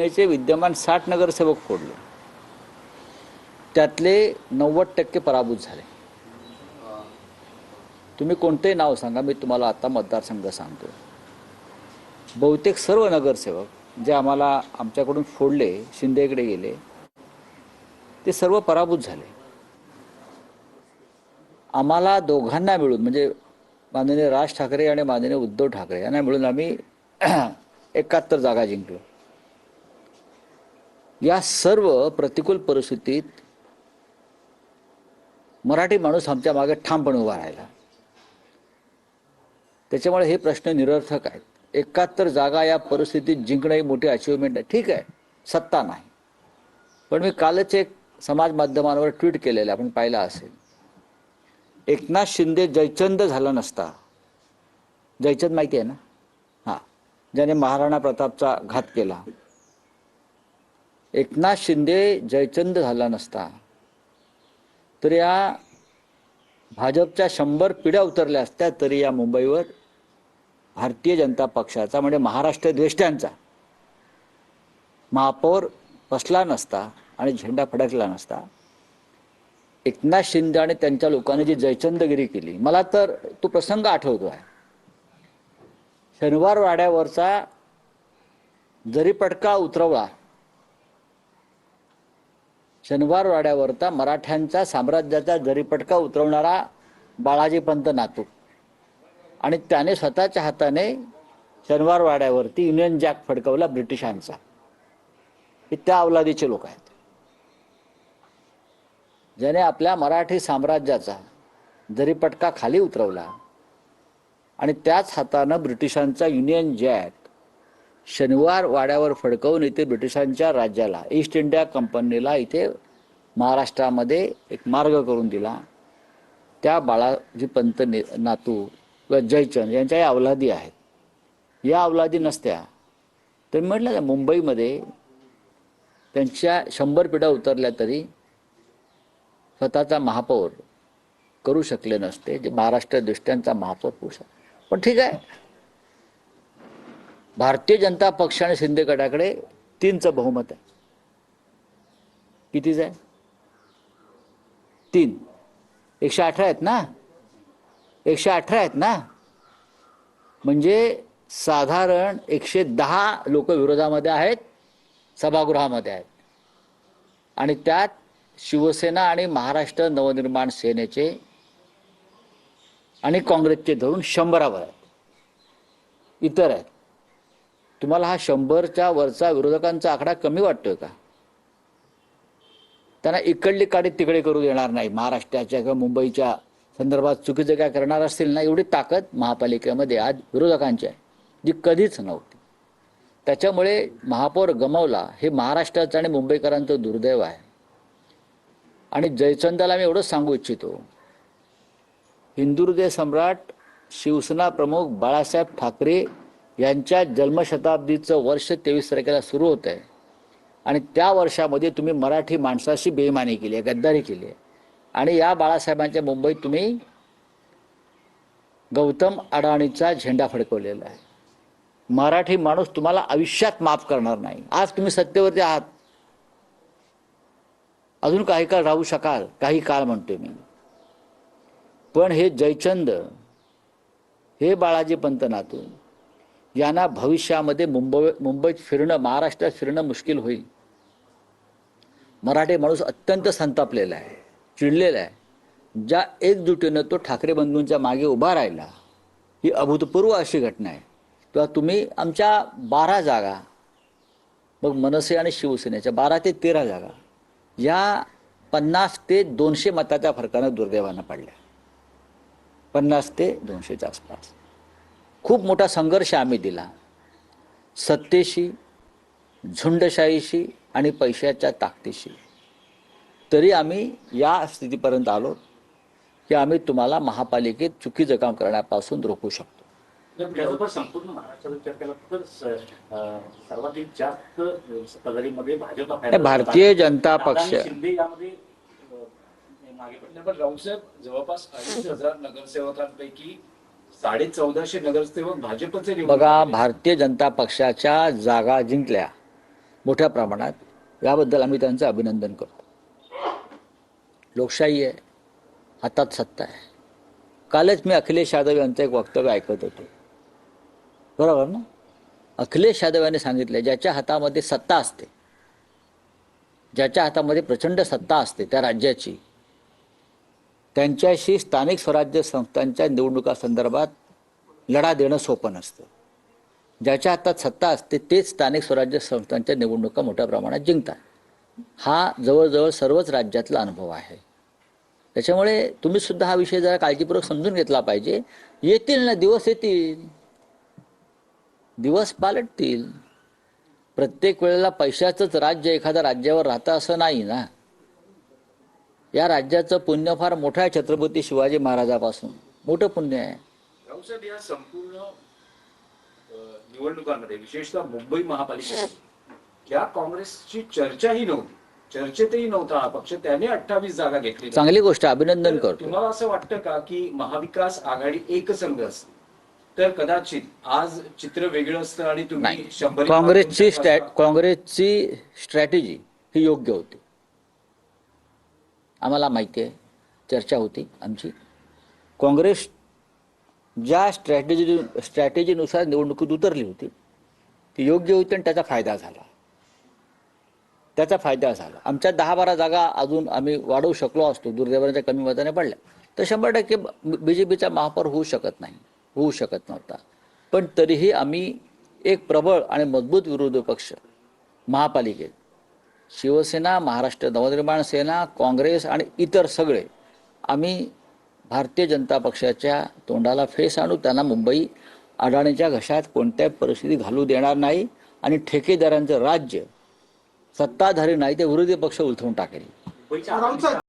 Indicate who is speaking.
Speaker 1: चे विद्यमान 60 नगरसेवक फोडले, त्यातले 90% पराभूत झाले. तुम्ही कोणते नाव सांगा, मी तुम्हाला आता मतदारसंघ सांगतो. बहुतेक सर्व नगरसेवक जे आम्हाला आमच्याकडून फोडले, शिंदेकडे गेले, ते सर्व पराभूत झाले. आम्हाला दोघांना मिळून, म्हणजे माननीय राज ठाकरे आणि माननीय उद्धव ठाकरे यांना मिळून आम्ही 71 जागा जिंकलो. या सर्व प्रतिकूल परिस्थितीत मराठी माणूस आमच्या मागे ठामपणे उभा राहिला. त्याच्यामुळे हे प्रश्न निरर्थक आहेत. 71 जागा या परिस्थितीत जिंकणं ही मोठी अचिव्हमेंट आहे. ठीक आहे, सत्ता नाही, पण मी कालच एक समाज माध्यमांवर ट्विट केलेलं आपण पाहिलं असेल. एकनाथ शिंदे जयचंद झाला नसता, जयचंद माहिती आहे ना, हां, ज्याने महाराणा प्रतापचा घात केला. एकनाथ शिंदे जयचंद झाला नसता तर या भाजपच्या 100 पिढ्या उतरल्या असत्या तरी या मुंबईवर भारतीय जनता पक्षाचा, म्हणजे महाराष्ट्र द्वेष्ट्यांचा महापौर बसला नसता आणि झेंडा फडकला नसता. एकनाथ शिंदे आणि त्यांच्या लोकांनी जी जयचंदगिरी केली, मला तर तो प्रसंग आठवतो आहे. शनिवार वाड्यावरचा जरीपटका उतरवला, शनिवार वाड्यावरचा मराठ्यांचा साम्राज्याचा जरीपटका उतरवणारा बाळाजी पंत नातू, आणि त्याने स्वतःच्या हाताने शनिवार वाड्यावरती युनियन जॅक फडकवला ब्रिटिशांचा. हे त्या अवलादीचे लोक आहेत, ज्याने आपल्या मराठी साम्राज्याचा जरीपटका खाली उतरवला आणि त्याच हातानं ब्रिटिशांचा युनियन जॅक शनिवार वाड्यावर फडकवून इथे ब्रिटिशांच्या राज्याला, ईस्ट इंडिया कंपनीला इथे महाराष्ट्रामध्ये एक मार्ग करून दिला. त्या बाळाजी पंत नातू व जयचंद यांच्या या अवलादी आहेत. या अवलादी नसत्या तर म्हटलं ना, मुंबईमध्ये त्यांच्या 100 पिढ्या उतरल्या तरी स्वतःचा महापौर करू शकले नसते, जे महाराष्ट्र दृष्ट्यांचा महापौर होऊ शकतो. पण ठीक आहे, भारतीय जनता पक्ष आणि शिंदे गटाकडे 3चं बहुमत आहे. कितीच आहे? 3. 118 आहेत ना, 118 आहेत ना, म्हणजे साधारण 110 लोक विरोधामध्ये आहेत, सभागृहामध्ये आहेत, आणि त्यात शिवसेना आणि महाराष्ट्र नवनिर्माण सेनेचे आणि काँग्रेसचे धरून 100 आहेत. इतर आहेत. तुम्हाला हा 100च्या वरचा विरोधकांचा आकडा कमी वाटतोय का? त्यांना इकडली काडी तिकडे करू देणार नाही. महाराष्ट्राच्या किंवा मुंबईच्या संदर्भात चुकीचं काय करणार असतील ना, एवढी ताकद महापालिकेमध्ये आज विरोधकांची आहे, जी कधीच नव्हती. त्याच्यामुळे महापौर गमावला हे महाराष्ट्राचं आणि मुंबईकरांचं दुर्दैव आहे. आणि जयचंदाला मी एवढंच सांगू इच्छितो, हिंदुहृदय सम्राट शिवसेना प्रमुख बाळासाहेब ठाकरे यांच्या जन्मशताब्दीचं वर्ष 23 तारखेला सुरू होत आहे, आणि त्या वर्षामध्ये तुम्ही मराठी माणसाशी बेईमानी केली आहे, गद्दारी केली आहे, आणि या बाळासाहेबांच्या मुंबईत तुम्ही गौतम अडाणीचा झेंडा फडकवलेला आहे. मराठी माणूस तुम्हाला आयुष्यात माफ करणार नाही. आज तुम्ही सत्तेवरती आहात, अजून काही काळ राहू शकाल, काही काळ म्हणतोय मी, पण हे जयचंद, हे बाळाजी पंत नातू यांना भविष्यामध्ये मुंबईत फिरणं, महाराष्ट्रात फिरणं मुश्किल होईल. मराठी माणूस अत्यंत संतापलेला आहे, चिडलेला आहे. ज्या एकजुटीनं तो ठाकरे बंधूंच्या मागे उभा राहिला, ही अभूतपूर्व अशी घटना आहे. किंवा तुम्ही आमच्या 12 जागा, मग मनसे आणि शिवसेनेच्या 12 ते 13 जागा या 50 ते 200 मताच्या फरकानं दुर्दैवानं पडल्या. 50 ते 200च्या आसपास खूप मोठा संघर्ष आम्ही दिला, सत्तेशी, झुंडशाहीशी आणि पैशाच्या ताकदीशी. तरी आम्ही या स्थितीपर्यंत आलो की आम्ही तुम्हाला महापालिकेत चुकीचं काम करण्यापासून रोखू शकतो.
Speaker 2: संपूर्ण महाराष्ट्रात विचार केला तर सर्वाधिक जास्त सत्ताधारीमध्ये भाजप,
Speaker 1: भारतीय जनता पक्ष,
Speaker 2: शिंदे यामध्ये मागे पडले.
Speaker 3: पण राऊसाहेब, जवळपास 2,500 नगरसेवकांपैकी 1450 नगरसेवक भाजपचे.
Speaker 1: बघा, भारतीय जनता पक्षाच्या जागा जिंकल्या मोठ्या प्रमाणात. याबद्दल आम्ही त्यांचं अभिनंदन करतो. लोकशाही आहे, हातात सत्ता आहे. कालच मी अखिलेश यादव यांचं एक वक्तव्य ऐकत होतो, बरोबर ना? अखिलेश यादव यांनी सांगितलं, ज्याच्या हातामध्ये सत्ता असते, ज्याच्या हातामध्ये प्रचंड सत्ता असते त्या राज्याची, त्यांच्याशी स्थानिक स्वराज्य संस्थांच्या निवडणुकासंदर्भात लढा देणं सोपं नसतं. ज्याच्या हातात सत्ता असते तेच स्थानिक स्वराज्य संस्थांच्या निवडणुका मोठ्या प्रमाणात जिंकतात. हा जवळजवळ सर्वच राज्यातला अनुभव आहे. त्याच्यामुळे तुम्ही सुद्धा हा विषय जरा काळजीपूर्वक समजून घेतला पाहिजे. येतील ना दिवस, येतील दिवस, पालटतील. प्रत्येक वेळेला पैशाचंच राज्य एखाद्या राज्यावर राहतं असं नाही ना. या राज्याचं पुण्य फार मोठं आहे. छत्रपती शिवाजी महाराजापासून मोठं पुण्य आहे.
Speaker 3: राऊसाहेब, या संपूर्ण निवडणुकांमध्ये विशेषतः मुंबई महापालिकेत या काँग्रेसची चर्चाही नव्हती, चर्चेतही नव्हता हा पक्ष. त्याने 28 जागा घेतली.
Speaker 1: चांगली गोष्ट, अभिनंदन
Speaker 3: तर
Speaker 1: करतो.
Speaker 3: तुम्हाला असं वाटतं का की महाविकास आघाडी एकसंघ असते तर कदाचित आज चित्र वेगळं असतं आणि तुम्ही
Speaker 1: नाही,
Speaker 3: 100
Speaker 1: काँग्रेसची स्ट्रॅटेजी ही योग्य होती. आम्हाला माहिती आहे, चर्चा होती आमची. काँग्रेस ज्या स्ट्रॅटेजीनुसार निवडणुकीत उतरली होती ती योग्य होती आणि त्याचा फायदा झाला. आमच्या 10-12 जागा अजून आम्ही वाढवू शकलो असतो, दुर्दैवाने कमी मताने पडल्या तर 100% BJPचा महापौर होऊ शकत नव्हता. पण तरीही आम्ही एक प्रबळ आणि मजबूत विरोधी पक्ष महापालिकेत, शिवसेना, महाराष्ट्र नवनिर्माण सेना, काँग्रेस आणि इतर सगळे, आम्ही भारतीय जनता पक्षाच्या तोंडाला फेस आणू. त्यांना मुंबई अडाणीच्या घशात कोणत्याही परिस्थिती घालू देणार नाही. आणि ठेकेदारांचं राज्य सत्ताधारी नाही ते विरोधी पक्ष उलथवून टाकेल.
Speaker 2: मुंबईच्या